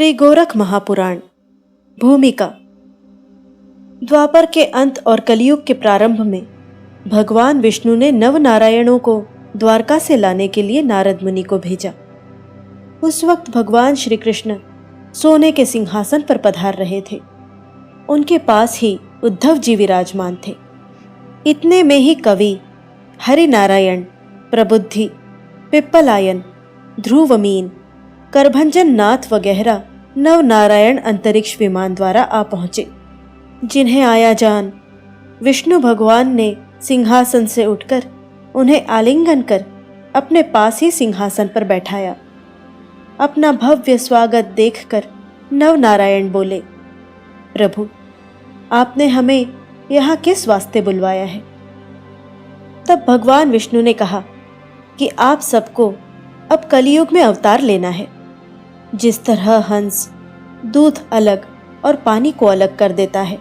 श्री गोरख महापुराण। भूमिका। द्वापर के अंत और कलयुग के प्रारंभ में भगवान विष्णु ने नव नारायणों को द्वारका से लाने के लिए नारद मुनि को भेजा। उस वक्त भगवान श्री कृष्ण सोने के सिंहासन पर पधार रहे थे। उनके पास ही उद्धव जी विराजमान थे। इतने में ही कवि हरिनारायण, प्रबुद्धि, पिप्पलायन, ध्रुवमीन, करभंजन नाथ वगैरह नव नारायण अंतरिक्ष विमान द्वारा आ पहुंचे, जिन्हें आया जान विष्णु भगवान ने सिंहासन से उठकर उन्हें आलिंगन कर अपने पास ही सिंहासन पर बैठाया। अपना भव्य स्वागत देखकर नव नारायण बोले, प्रभु, आपने हमें यहाँ किस वास्ते बुलवाया है? तब भगवान विष्णु ने कहा कि आप सबको अब कलयुग में अवतार लेना है। जिस तरह हंस दूध अलग और पानी को अलग कर देता है,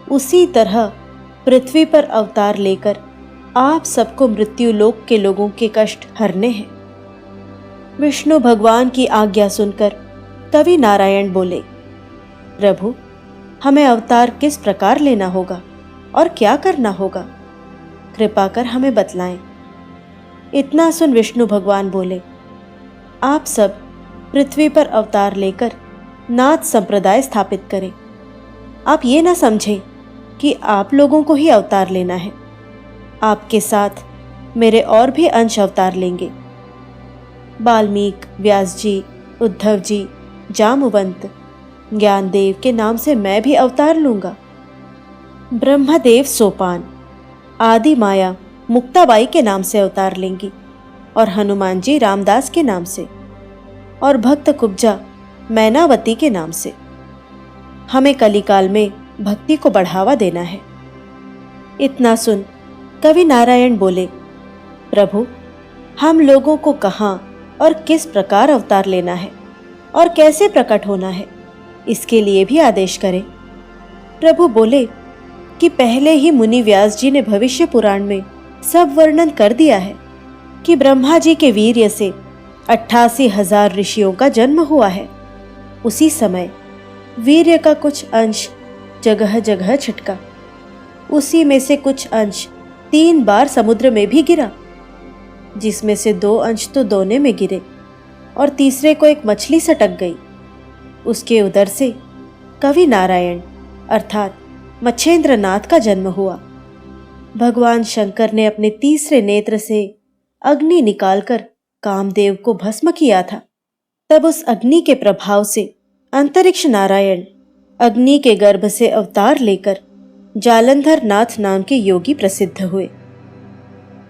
उसी तरह पृथ्वी पर अवतार लेकर आप सबको मृत्यु लोक के लोगों के कष्ट हरने हैं। विष्णु भगवान की आज्ञा सुनकर कवि नारायण बोले, प्रभु, हमें अवतार किस प्रकार लेना होगा और क्या करना होगा? कृपा कर हमें बतलाएं। इतना सुन विष्णु भगवान बोले, आप सब पृथ्वी पर अवतार लेकर नाथ संप्रदाय स्थापित करें। आप ये ना समझें कि आप लोगों को ही अवतार लेना है, आपके साथ मेरे और भी अंश अवतार लेंगे। वाल्मीकि, व्यास जी, उद्धव जी, जामवंत, ज्ञानदेव के नाम से मैं भी अवतार लूंगा। ब्रह्मदेव सोपान, आदि माया मुक्ताबाई के नाम से अवतार लेंगी और हनुमान जी रामदास के नाम से, और भक्त कुब्जा मैनावती के नाम से। हमें कलिकाल में भक्ति को बढ़ावा देना है। इतना सुन कवि नारायण बोले, प्रभु, हम लोगों को कहाँ और किस प्रकार अवतार लेना है और कैसे प्रकट होना है, इसके लिए भी आदेश करें। प्रभु बोले कि पहले ही मुनि व्यास जी ने भविष्य पुराण में सब वर्णन कर दिया है कि ब्रह्मा जी के वीर्य से 88,000 ऋषियों का जन्म हुआ है। उसी समय वीर्य का कुछ अंश जगह जगह छिटका, उसी में से कुछ अंश 3 बार समुद्र में भी गिरा, जिसमें से 2 अंश तो दोने में गिरे और तीसरे को एक मछली सटक गई। उसके उदर से कवि नारायण अर्थात मच्छेंद्र नाथ का जन्म हुआ। भगवान शंकर ने अपने तीसरे नेत्र से अग्नि निकालकर कामदेव को भस्म किया था। तब उस अग्नि के प्रभाव से अंतरिक्ष नारायण अग्नि के गर्भ से अवतार लेकर जालंधर नाथ नाम के योगी प्रसिद्ध हुए।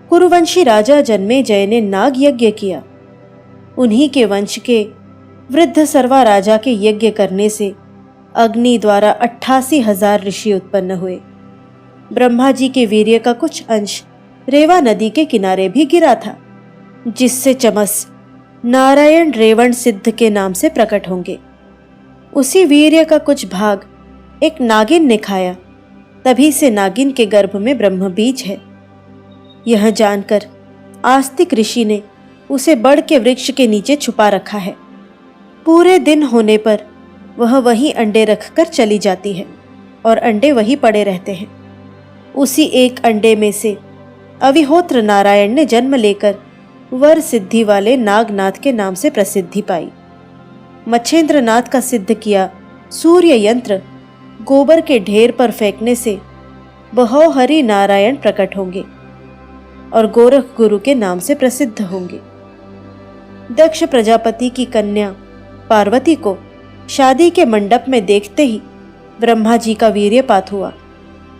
कुरुवंशी राजा जन्मेजय ने नाग यज्ञ किया। उन्हीं के वंश के वृद्ध सर्वा राजा के यज्ञ करने से अग्नि द्वारा 88,000 ऋषि उत्पन्न हुए। ब्रह्मा जी के वीर्य का कुछ अंश रेवा नदी के किनारे भी गिरा था, जिससे चमस नारायण रेवण सिद्ध के नाम से प्रकट होंगे। उसी वीर्य का कुछ भाग एक नागिन ने खाया, तभी से नागिन के गर्भ में ब्रह्म बीज है। यह जानकर आस्तिक ऋषि ने उसे बड़ के वृक्ष के नीचे छुपा रखा है। पूरे दिन होने पर वह वहीं अंडे रखकर चली जाती है और अंडे वहीं पड़े रहते हैं। उसी एक अंडे में से अविहोत्र नारायण ने जन्म लेकर वर सिद्धि वाले नागनाथ के नाम से प्रसिद्धि पाई। मच्छेंद्र नाथ का सिद्ध किया सूर्य यंत्र गोबर के ढेर पर फेंकने से बहोहरि नारायण प्रकट होंगे और गोरख गुरु के नाम से प्रसिद्ध होंगे। दक्ष प्रजापति की कन्या पार्वती को शादी के मंडप में देखते ही ब्रह्मा जी का वीर्यपात हुआ,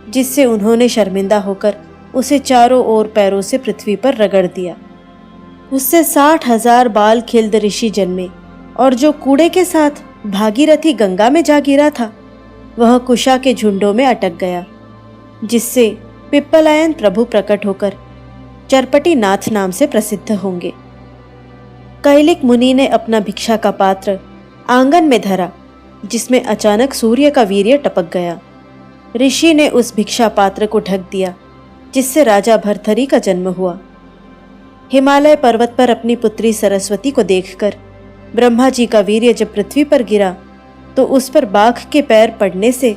जिससे उन्होंने शर्मिंदा होकर उसे चारों ओर पैरों से पृथ्वी पर रगड़ दिया। उससे 60,000 बाल खिल्द ऋषि जन्मे और जो कूड़े के साथ भागीरथी गंगा में जा गिरा था, वह कुशा के झुंडों में अटक गया, जिससे पिप्पलायन प्रभु प्रकट होकर चरपटी नाथ नाम से प्रसिद्ध होंगे। कैलिक मुनि ने अपना भिक्षा का पात्र आंगन में धरा, जिसमें अचानक सूर्य का वीर्य टपक गया। ऋषि ने उस भिक्षा पात्र को ढक दिया, जिससे राजा भर्तहरि का जन्म हुआ। हिमालय पर्वत पर अपनी पुत्री सरस्वती को देखकर ब्रह्मा जी का वीर्य जब पृथ्वी पर गिरा तो उस पर बाघ के पैर पड़ने से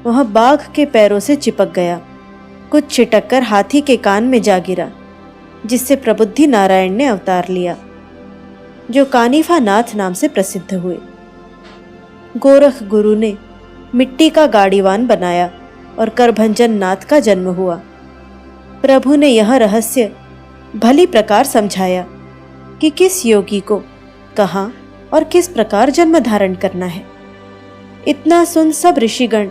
वह बाघ के पैरों से चिपक गया। कुछ छिटक कर हाथी के कान में जा गिरा, जिससे प्रबुद्धि नारायण ने अवतार लिया, जो कानिफा नाथ नाम से प्रसिद्ध हुए। गोरख गुरु ने मिट्टी का गाड़ीवान बनाया और करभंजन नाथ का जन्म हुआ। प्रभु ने यह रहस्य भली प्रकार समझाया कि किस योगी को कहाँ और किस प्रकार जन्म धारण करना है। इतना सुन सब ऋषिगण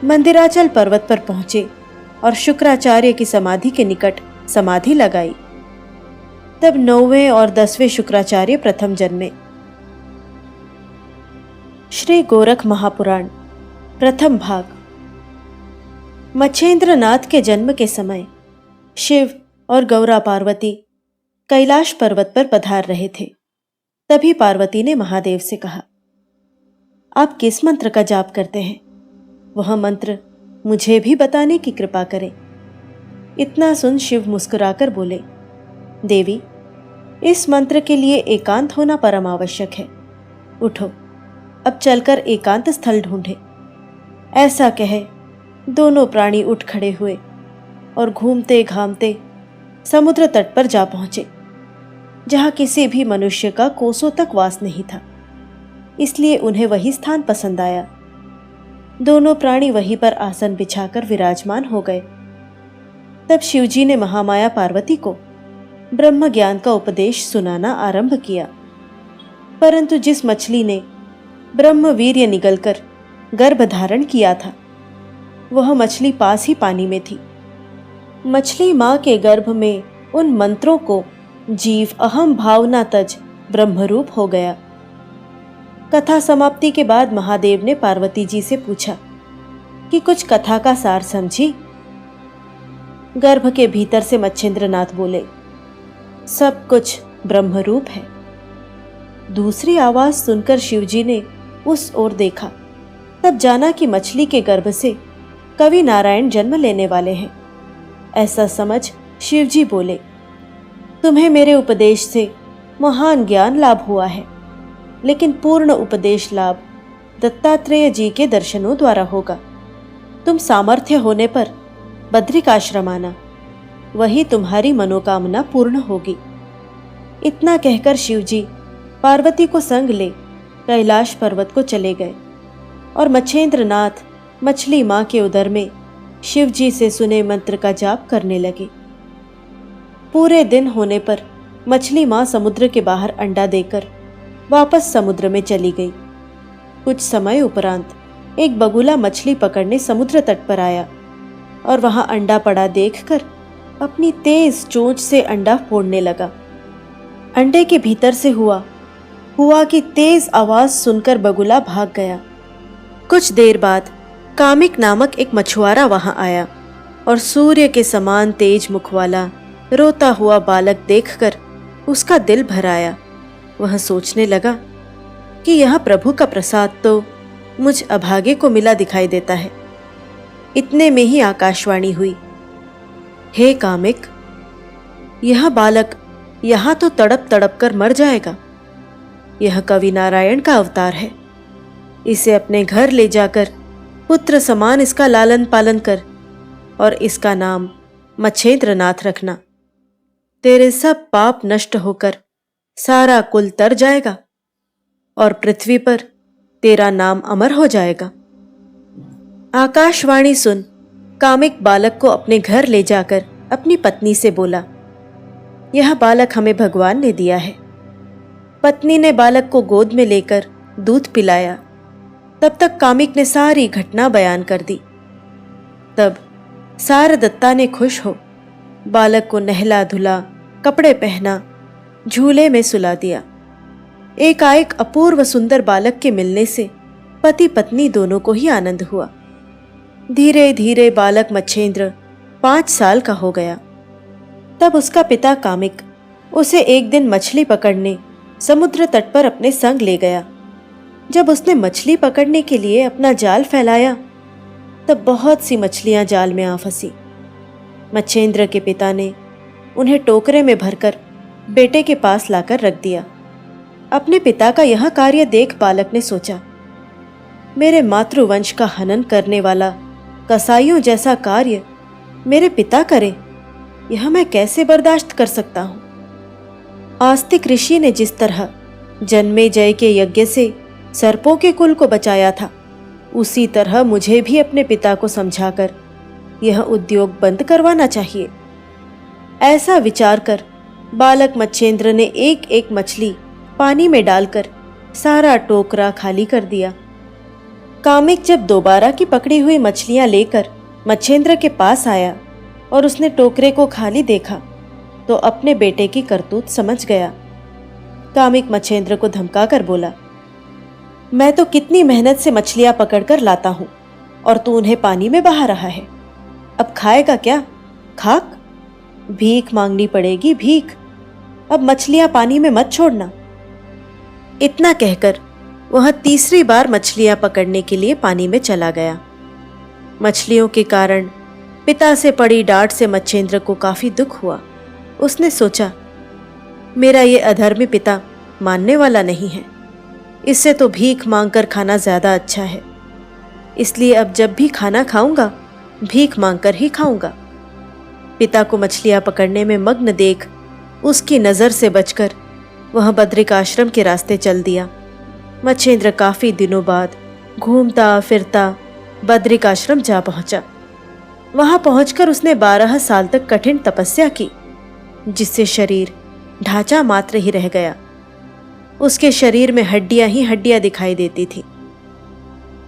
मंदिराचल पर्वत पर पहुंचे और शुक्राचार्य की समाधि के निकट समाधि लगाई। तब 9वें और 10वें शुक्राचार्य प्रथम जन्मे। श्री गोरख महापुराण प्रथम भाग। मच्छेंद्र नाथ के जन्म के समय शिव और गौरा पार्वती कैलाश पर्वत पर पधार रहे थे। तभी पार्वती ने महादेव से कहा, आप किस मंत्र का जाप करते हैं? वह मंत्र मुझे भी बताने की कृपा करें। इतना सुन शिव मुस्कुराकर बोले, देवी, इस मंत्र के लिए एकांत होना परम आवश्यक है। उठो, अब चलकर एकांत स्थल ढूंढे। ऐसा कहे दोनों प्राणी उठ खड़े हुए और घूमते घामते समुद्र तट पर जा पहुंचे, जहां किसी भी मनुष्य का कोसों तक वास नहीं था, इसलिए उन्हें वही स्थान पसंद आया। दोनों प्राणी वहीं पर आसन बिछाकर विराजमान हो गए। तब शिवजी ने महामाया पार्वती को ब्रह्म ज्ञान का उपदेश सुनाना आरंभ किया। परंतु जिस मछली ने ब्रह्म वीर्य निगलकर गर्भ धारण किया था, वह मछली पास ही पानी में थी। मछली मां के गर्भ में उन मंत्रों को जीव अहम भावना तज ब्रह्मरूप हो गया। कथा समाप्ति के बाद महादेव ने पार्वती जी से पूछा कि कुछ कथा का सार समझी? गर्भ के भीतर से मच्छेंद्रनाथ बोले, सब कुछ ब्रह्मरूप है। दूसरी आवाज सुनकर शिवजी ने उस ओर देखा, तब जाना कि मछली के गर्भ से कवि नारायण जन्म लेने वाले हैं। ऐसा समझ शिवजी बोले, तुम्हें मेरे उपदेश से महान ज्ञान लाभ हुआ है, लेकिन पूर्ण उपदेश लाभ दत्तात्रेय जी के दर्शनों द्वारा होगा। तुम सामर्थ्य होने पर बद्रिकाश्रम आना, वही तुम्हारी मनोकामना पूर्ण होगी। इतना कहकर शिवजी पार्वती को संग ले कैलाश पर्वत को चले गए और मच्छेंद्रनाथ मछली मां के उदर में शिवजी से सुने मंत्र का जाप करने लगे। पूरे दिन होने पर मछली मां समुद्र के बाहर अंडा देकर वापस समुद्र में चली गई। कुछ समय उपरांत एक बगुला मछली पकड़ने समुद्र तट पर आया और वहां अंडा पड़ा देखकर अपनी तेज चोंच से अंडा फोड़ने लगा। अंडे के भीतर से हुआ की तेज आवाज सुनकर बगुला भाग गया। कुछ देर बाद कामिक नामक एक मछुआरा वहां आया और सूर्य के समान तेज मुख वाला रोता हुआ बालक देखकर उसका दिल भर आया। वह सोचने लगा कि यह प्रभु का प्रसाद तो मुझ अभागे को मिला दिखाई देता है। इतने में ही आकाशवाणी हुई, हे कामिक, यह बालक यहां तो तड़प तड़प कर मर जाएगा। यह कवि नारायण का अवतार है। इसे अपने घर ले जाकर पुत्र समान इसका लालन पालन कर और इसका नाम मच्छेंद्रनाथ रखना। तेरे सब पाप नष्ट होकर सारा कुल तर जाएगा और पृथ्वी पर तेरा नाम अमर हो जाएगा। आकाशवाणी सुन कामिक बालक को अपने घर ले जाकर अपनी पत्नी से बोला, यह बालक हमें भगवान ने दिया है। पत्नी ने बालक को गोद में लेकर दूध पिलाया। तब तक कामिक ने सारी घटना बयान कर दी। तब सारदत्ता ने खुश हो बालक को नहला धुला, कपड़े पहना, झूले में सुला दिया। एकाएक अपूर्व सुंदर बालक के मिलने से पति पत्नी दोनों को ही आनंद हुआ। धीरे धीरे बालक मच्छेंद्र 5 साल का हो गया। तब उसका पिता कामिक उसे एक दिन मछली पकड़ने समुद्र तट पर अपने संग ले गया। जब उसने मछली पकड़ने के लिए अपना जाल फैलाया, तब बहुत सी मछलियां जाल में आ फंसी। मच्छेंद्र के पिता ने उन्हें टोकरे में भरकर बेटे के पास लाकर रख दिया। अपने पिता का यह कार्य देख बालक ने सोचा, मेरे मातृवंश का हनन करने वाला कसाईयों जैसा कार्य मेरे पिता करे, यह मैं कैसे बर्दाश्त कर सकता हूं। आस्तिक ऋषि ने जिस तरह जन्मेजय के यज्ञ से सर्पों के कुल को बचाया था, उसी तरह मुझे भी अपने पिता को समझाकर यह उद्योग बंद करवाना चाहिए। ऐसा विचार कर बालक मच्छेंद्र ने एक एक मछली पानी में डालकर सारा टोकरा खाली कर दिया। कामिक जब दोबारा की पकड़ी हुई मछलियां लेकर मच्छेंद्र के पास आया और उसने टोकरे को खाली देखा तो अपने बेटे की करतूत समझ गया। कामिक मच्छेंद्र को धमकाकर बोला, मैं तो कितनी मेहनत से मछलियां पकड़कर लाता हूं और तू उन्हें पानी में बहा रहा है। अब खाएगा क्या? खाक, भीख मांगनी पड़ेगी, भीख। अब मछलियां पानी में मत छोड़ना। इतना कहकर वह तीसरी बार मछलियां पकड़ने के लिए पानी में चला गया। मछलियों के कारण पिता से पड़ी डांट से मच्छेंद्र को काफी दुख हुआ। उसने सोचा, मेरा ये अधर्मी पिता मानने वाला नहीं है, इससे तो भीख मांगकर खाना ज्यादा अच्छा है। इसलिए अब जब भी खाना खाऊंगा भीख मांगकर ही खाऊंगा। पिता को मछलियां पकड़ने में मग्न देख उसकी नजर से बचकर वह बद्रिक आश्रम के रास्ते चल दिया। मच्छेंद्र काफी दिनों बाद घूमता फिरता बद्रिक आश्रम जा पहुंचा। वहां पहुंचकर उसने 12 साल तक कठिन तपस्या की, जिससे शरीर ढांचा मात्र ही रह गया। उसके शरीर में हड्डियां ही हड्डियां दिखाई देती थी।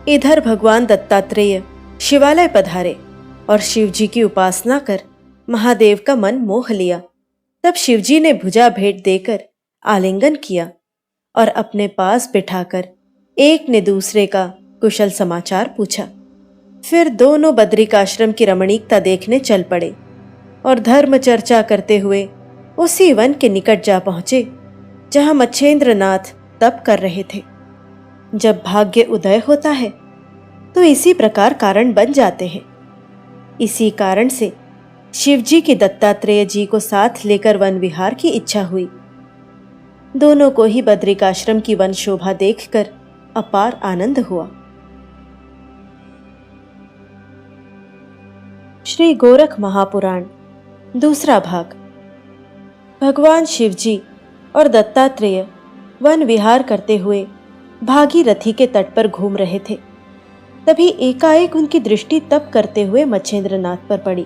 इधर भगवान दत्तात्रेय शिवालय पधारे और शिवजी की उपासना कर महादेव का मन मोह लिया। तब शिवजी ने भुजा भेंट देकर आलिंगन किया और अपने पास बिठाकर एक ने दूसरे का कुशल समाचार पूछा। फिर दोनों बद्रिकाश्रम की रमणीकता देखने चल पड़े और धर्म चर्चा करते हुए उसी वन के निकट जा पहुंचे जहां मच्छेंद्र नाथ तप कर रहे थे। जब भाग्य उदय होता है तो इसी प्रकार कारण बन जाते हैं। इसी कारण से शिवजी की दत्तात्रेय जी को साथ लेकर वन विहार की इच्छा हुई। दोनों को ही बद्रिकाश्रम की वन शोभा देखकर अपार आनंद हुआ। श्री गोरख महापुराण दूसरा भाग। भगवान शिवजी और दत्तात्रेय वन विहार करते हुए भागीरथी के तट पर घूम रहे थे। तभी एकाएक उनकी दृष्टि तप करते हुए मच्छेंद्रनाथ पर पड़ी।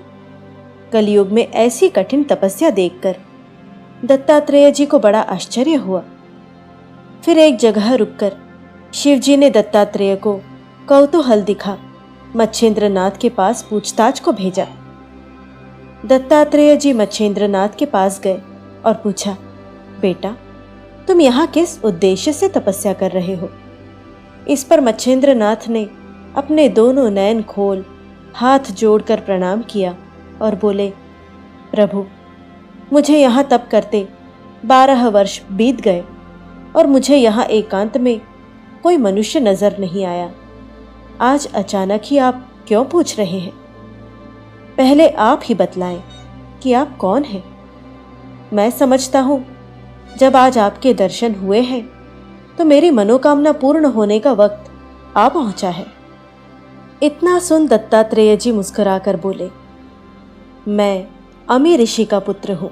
कलयुग में ऐसी कठिन तपस्या देखकर दत्तात्रेय जी को बड़ा आश्चर्य हुआ। फिर एक जगह रुककर शिवजी ने दत्तात्रेय को कौतूहल दिखा मच्छेंद्रनाथ के पास पूछताछ को भेजा। दत्तात्रेय जी मच्छेंद्रनाथ के पास गए और पूछा, बेटा, तुम यहाँ किस उद्देश्य से तपस्या कर रहे हो? इस पर मच्छेंद्रनाथ ने अपने दोनों नयन खोल हाथ जोड़कर प्रणाम किया और बोले, प्रभु, मुझे यहाँ तप करते 12 वर्ष बीत गए और मुझे यहाँ एकांत में कोई मनुष्य नजर नहीं आया। आज अचानक ही आप क्यों पूछ रहे हैं? पहले आप ही बतलाएं कि आप कौन हैं। मैं समझता हूँ जब आज आपके दर्शन हुए हैं तो मेरी मनोकामना पूर्ण होने का वक्त आ पहुंचा है। इतना सुन दत्तात्रेय जी मुस्कुराकर बोले, मैं अमी ऋषि का पुत्र हूं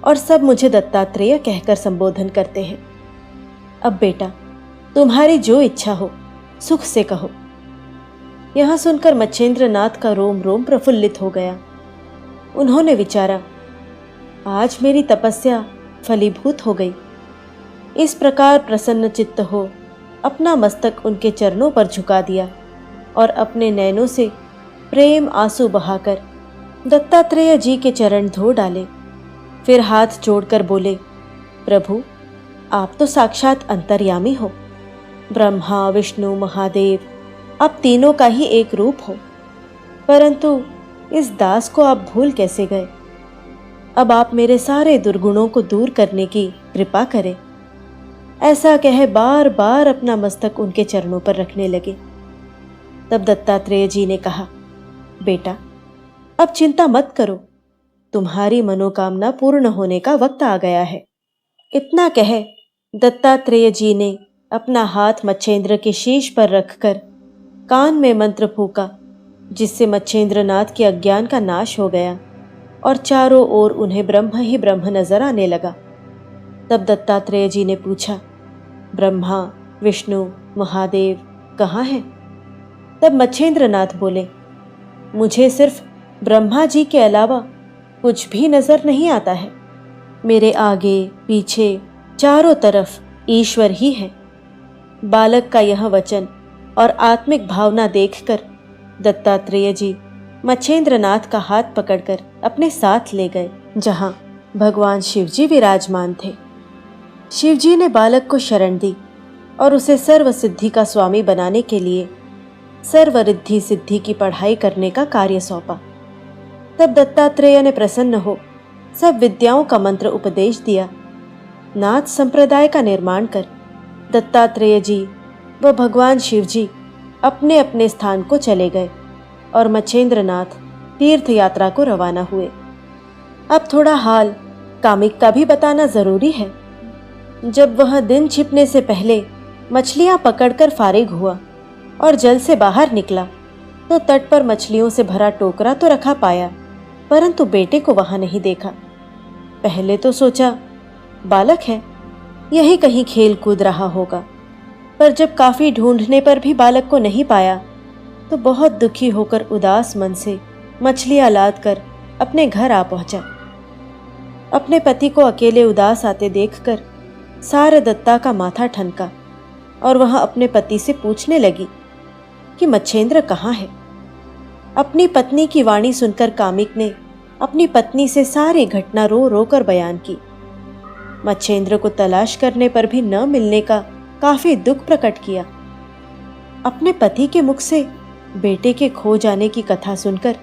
और सब मुझे दत्तात्रेय कहकर संबोधन करते हैं। अब बेटा, तुम्हारी जो इच्छा हो सुख से कहो। यह सुनकर मच्छेंद्रनाथ का रोम रोम प्रफुल्लित हो गया। उन्होंने विचारा, आज मेरी तपस्या फलीभूत हो गई। इस प्रकार प्रसन्न चित्त हो अपना मस्तक उनके चरणों पर झुका दिया और अपने नैनों से प्रेम आंसू बहाकर दत्तात्रेय जी के चरण धो डाले। फिर हाथ जोड़कर बोले, प्रभु, आप तो साक्षात अंतर्यामी हो। ब्रह्मा, विष्णु, महादेव, आप तीनों का ही एक रूप हो, परंतु इस दास को आप भूल कैसे गए? अब आप मेरे सारे दुर्गुणों को दूर करने की कृपा करें। ऐसा कह बार बार अपना मस्तक उनके चरणों पर रखने लगे। तब दत्तात्रेय जी ने कहा, बेटा, अब चिंता मत करो, तुम्हारी मनोकामना पूर्ण होने का वक्त आ गया है। इतना कह दत्तात्रेय जी ने अपना हाथ मच्छेंद्र के शीश पर रखकर कान में मंत्र फूका, जिससे मच्छेंद्रनाथ के अज्ञान का नाश हो गया और चारों ओर उन्हें ब्रह्म ही ब्रह्म नजर आने लगा। तब दत्तात्रेय जी ने पूछा, ब्रह्मा, विष्णु, महादेव कहाँ हैं? तब मच्छेंद्रनाथ बोले, मुझे सिर्फ ब्रह्मा जी के अलावा कुछ भी नजर नहीं आता है। मेरे आगे पीछे चारों तरफ ईश्वर ही है। बालक का यह वचन और आत्मिक भावना देखकर दत्तात्रेय जी मच्छेंद्रनाथ का हाथ पकड़कर अपने साथ ले गए, जहां भगवान शिवजी विराजमान थे। शिवजी ने बालक को शरण दी और उसे सर्व सिद्धि का स्वामी बनाने के लिए सर्वरिद्धि सिद्धि की पढ़ाई करने का कार्य सौंपा। तब दत्तात्रेय ने प्रसन्न हो सब विद्याओं का मंत्र उपदेश दिया। नाथ संप्रदाय का निर्माण कर दत्तात्रेय जी व भगवान शिवजी अपने अपने स्थान को चले गए और मच्छेंद्रनाथ तीर्थ यात्रा को रवाना हुए। अब थोड़ा हाल कामिक का भी बताना जरूरी है। जब वह दिन छिपने से पहले मछलियां पकड़कर फारिग हुआ और जल से बाहर निकला तो तट पर मछलियों से भरा टोकरा तो रखा पाया, परंतु बेटे को वहां नहीं देखा। पहले तो सोचा बालक है, यही कहीं खेल कूद रहा होगा, पर जब काफी ढूंढने पर भी बालक को नहीं पाया तो बहुत दुखी होकर उदास मन से मछलियां लाद कर अपने घर आ पहुंचा। अपने पति को अकेले उदास आते देखकर सारदत्ता का माथा ठनका और वह अपने पति से पूछने लगी कि मच्छेंद्र कहाँ है। अपनी पत्नी की वाणी सुनकर कामिक ने अपनी पत्नी से सारी घटना रो रो कर बयान की। मच्छेंद्र को तलाश करने पर भी न मिलने का काफी दुख प्रकट किया। अपने पति के मुख से बेटे के खो जाने की कथा सुनकर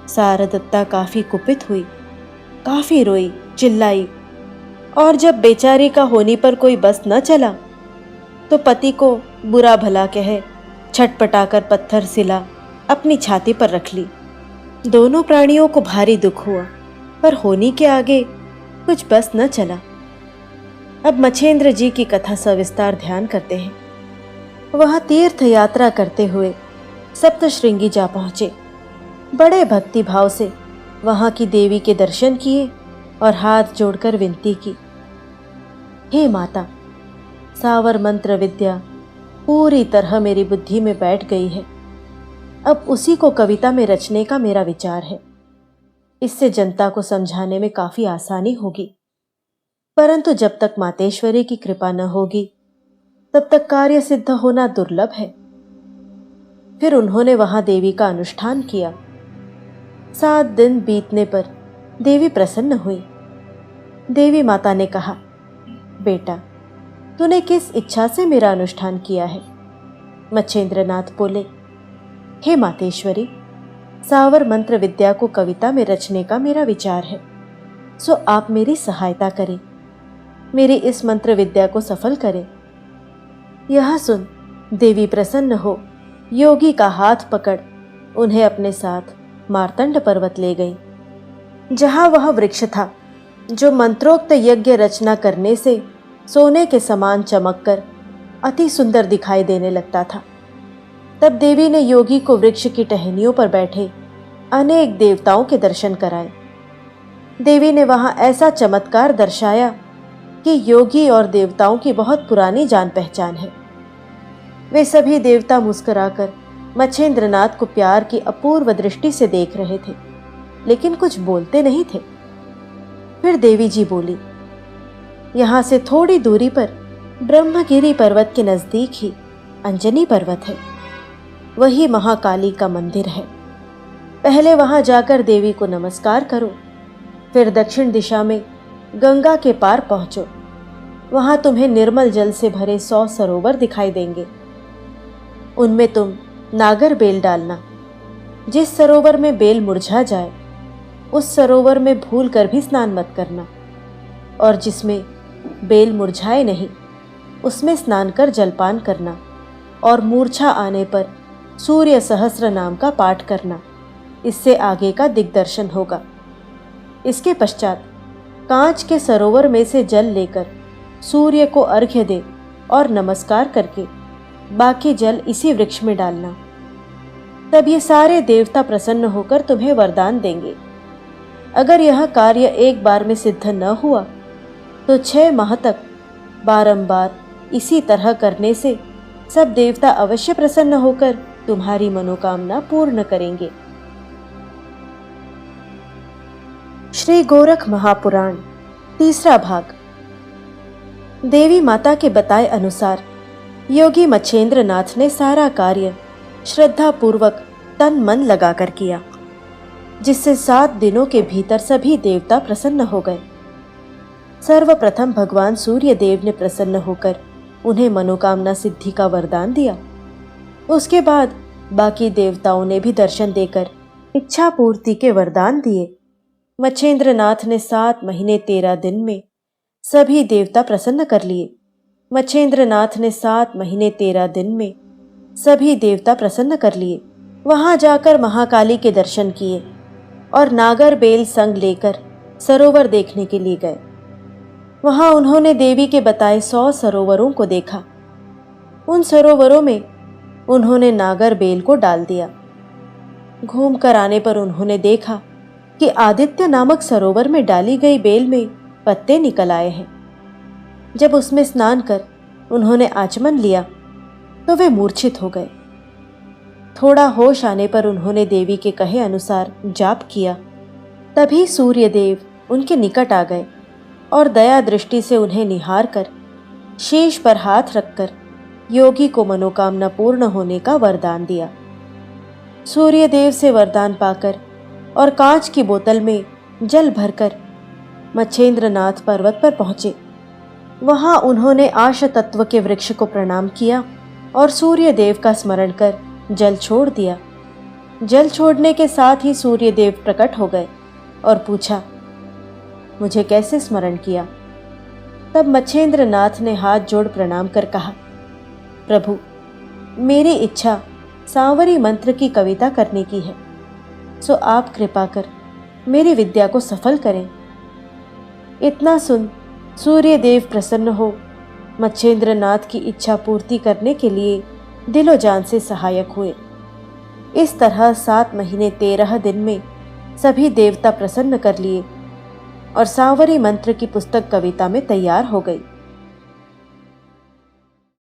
सारदत्ता काफी कुपित हुई, काफी रोई, चिल्लाई, और जब बेचारी का होने पर कोई बस न चला तो पति को बुरा भला कह छटपटाकर पत्थर सिला अपनी छाती पर रख ली। दोनों प्राणियों को भारी दुख हुआ, पर होनी के आगे कुछ बस न चला। अब मच्छेंद्र जी की कथा सविस्तार ध्यान करते हैं। वह तीर्थ यात्रा करते हुए सप्तशृंगी जा पहुंचे। बड़े भक्ति भाव से वहां की देवी के दर्शन किए और हाथ जोड़कर विनती की, हे माता, सावर मंत्र विद्या पूरी तरह मेरी बुद्धि में बैठ गई है। अब उसी को कविता में रचने का मेरा विचार है। इससे जनता को समझाने में काफी आसानी होगी, परंतु जब तक मातेश्वरी की कृपा न होगी तब तक कार्य सिद्ध होना दुर्लभ है। फिर उन्होंने वहां देवी का अनुष्ठान किया। 7 दिन बीतने पर देवी प्रसन्न हुई। देवी माता ने कहा, बेटा, तूने किस इच्छा से मेरा अनुष्ठान किया है? मच्छेंद्रनाथ बोले, हे मातेश्वरी, सावर मंत्र विद्या को कविता में रचने का मेरा विचार है, सो आप मेरी सहायता करें, मेरी इस मंत्र विद्या को सफल करें। यह सुन देवी प्रसन्न हो योगी का हाथ पकड़ उन्हें अपने साथ मार्तंड पर्वत ले गई, जहां वह वृक्ष था जो मंत्रोक्त यज्ञ रचना करने से सोने के समान चमककर अति सुंदर दिखाई देने लगता था। तब देवी ने योगी को वृक्ष की टहनियों पर बैठे अनेक देवताओं के दर्शन कराए। देवी ने वहां ऐसा चमत्कार दर्शाया कि योगी और देवताओं की बहुत पुरानी जान पहचान है। वे सभी देवता मुस्कुराकर मच्छेंद्रनाथ को प्यार की अपूर्व दृष्टि से देख रहे थे, लेकिन कुछ बोलते नहीं थे। फिर देवी जी बोली, यहां से थोड़ी दूरी पर ब्रह्मगिरी पर्वत के नजदीक ही अंजनी पर्वत है। वही महाकाली का मंदिर है। पहले वहां जाकर देवी को नमस्कार करो, फिर दक्षिण दिशा में गंगा के पार पहुंचो। वहां तुम्हें निर्मल जल से भरे 100 सरोवर दिखाई देंगे। उनमें तुम नागर बेल डालना। जिस सरोवर में बेल मुरझा जाए उस सरोवर में भूल कर भी स्नान मत करना, और जिसमें बेल मुरझाए नहीं उसमें स्नान कर जलपान करना, और मूर्छा आने पर सूर्य सहस्र नाम का पाठ करना। इससे आगे का दिग्दर्शन होगा। इसके पश्चात कांच के सरोवर में से जल लेकर सूर्य को अर्घ्य दे और नमस्कार करके बाकी जल इसी वृक्ष में डालना। तब ये सारे देवता प्रसन्न होकर तुम्हें वरदान देंगे। अगर यह कार्य एक बार में सिद्ध न हुआ तो 6 माह तक बारंबार इसी तरह करने से सब देवता अवश्य प्रसन्न होकर तुम्हारी मनोकामना पूर्ण करेंगे। श्री गोरख महापुराण तीसरा भाग। देवी माता के बताए अनुसार योगी मच्छेंद्र नाथ ने सारा कार्य श्रद्धा पूर्वक तन मन लगाकर किया, जिससे 7 दिनों के भीतर सभी देवता प्रसन्न हो गए। सर्वप्रथम भगवान सूर्य देव ने प्रसन्न होकर उन्हें मनोकामना सिद्धि का वरदान दिया। उसके बाद बाकी देवताओं ने भी दर्शन देकर इच्छा पूर्ति के वरदान दिए। मच्छेंद्र नाथ ने 7 महीने 13 दिन में सभी देवता प्रसन्न कर लिए। मच्छेंद्र नाथ ने 7 महीने 13 दिन में सभी देवता प्रसन्न कर लिए। वहां जाकर महाकाली के दर्शन किए और नागर बेल संग लेकर सरोवर देखने के लिए गए। वहां उन्होंने देवी के बताए 100 सरोवरों को देखा। उन सरोवरों में उन्होंने नागर बेल को डाल दिया। घूम कर आने पर उन्होंने देखा कि आदित्य नामक सरोवर में डाली गई बेल में पत्ते निकल आए हैं। जब उसमें स्नान कर उन्होंने आचमन लिया तो वे मूर्छित हो गए। थोड़ा होश आने पर उन्होंने देवी के कहे अनुसार जाप किया। तभी सूर्यदेव उनके निकट आ गए और दया दृष्टि से उन्हें निहार कर शीश पर हाथ रखकर योगी को मनोकामना पूर्ण होने का वरदान दिया। सूर्यदेव से वरदान पाकर और कांच की बोतल में जल भरकर मच्छेंद्र नाथ पर्वत पर पहुंचे। वहां उन्होंने आश तत्व के वृक्ष को प्रणाम किया और सूर्यदेव का स्मरण कर जल छोड़ दिया। जल छोड़ने के साथ ही सूर्यदेव प्रकट हो गए और पूछा, मुझे कैसे स्मरण किया? तब मच्छेंद्र नाथ ने हाथ जोड़ प्रणाम कर कहा, प्रभु, मेरी इच्छा सांवरी मंत्र की कविता करने की है, सो आप कृपा कर मेरी विद्या को सफल करें। इतना सुन सूर्यदेव प्रसन्न हो मच्छेंद्र नाथ की इच्छा पूर्ति करने के लिए दिलो जान से सहायक हुए। इस तरह 7 महीने 13 दिन में सभी देवता प्रसन्न कर लिए और सांवरी मंत्र की पुस्तक कविता में तैयार हो गई।